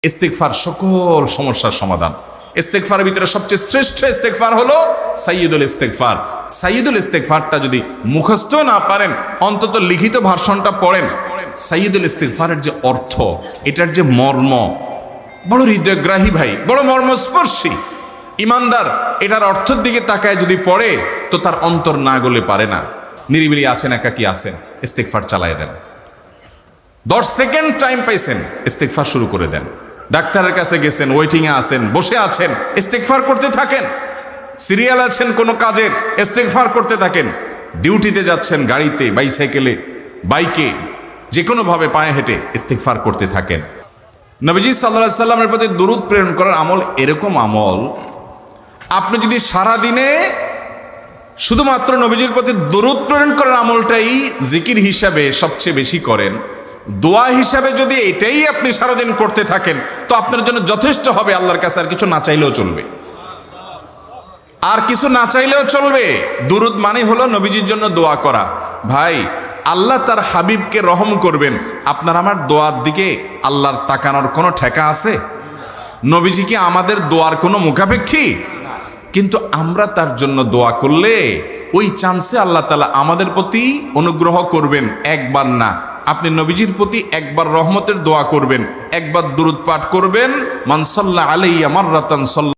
ইস্তিগফার সকল সমস্যার সমাধান। ইস্তিগফারের ভিতরে সবচেয়ে শ্রেষ্ঠ ইস্তিগফার হলো সাইয়্যিদুল ইস্তিগফার। সাইয়্যিদুল ইস্তিগফারটা যদি মুখস্থ না পারেন, অন্তত লিখিত ভার্সনটা পড়েন। সাইয়্যিদুল ইস্তিগফারের যে অর্থ, এটার যে মর্ম, বড় হৃদয়গ্রাহী ভাই, বড় মর্মস্পর্শী। ইমানদার এটার অর্থের দিকে তাকায় যদি পড়ে, তো তার অন্তর না গলে পারে না। নিরিবিলি আছেন, একাকী আছেন, ইস্তিগফার চালায় দেন। 10 সেকেন্ড টাইম পাইছেন, ইস্তিগফার শুরু করে দেন। ডাক্তারের কাছে গেছেন, ওয়েটিংয়ে আছেন, বসে আছেন, ইস্তিগফার করতে থাকেন। সিরিয়াল আছেন কোনো কাজের, ইস্তিগফার করতে থাকেন। ডিউটিতে যাচ্ছেন, গাড়িতে, বাইসাইকেলে, বাইকে, যে কোনোভাবে পায়ে হেঁটে ইস্তিগফার করতে থাকেন। নবীজি সাল্লাল্লাহু আলাইহি সাল্লামের প্রতি দুরূদ প্রেরণ করার আমল এরকম আমল, আপনি যদি সারাদিনে শুধুমাত্র নবীজির প্রতি দুরূদ প্রেরণ করার আমলটাই জিকির হিসাবে সবচেয়ে বেশি করেন, দোয়া হিসাবে যদি এটাই আপনি সারাদিন করতে থাকেন, তো আপনার জন্য যথেষ্ট হবে। আল্লাহর কাছে আর কিছু না চাইলেও চলবে, আর কিছু না চাইলেও চলবে। দুরূদ মানে হলো নবীজির জন্য দোয়া করা। ভাই, আল্লাহ তার হাবিবকে রহম করবেন, আপনার আমার দোয়ার দিকে আল্লাহর তাকানোর কোনো ঠেকা আছে? নবীজি কি আমাদের দোয়ার কোনো মুখাপেক্ষী? কিন্তু আমরা তার জন্য দোয়া করলে ওই চান্সে আল্লাহ তাআলা আমাদের প্রতি অনুগ্রহ করবেন। একবার না, আপনি নবীজির প্রতি একবার রহমতের দোয়া করবেন, একবার দুরূদ পাঠ করবেন। মান সাল্লা আলাইয়া মাররাতান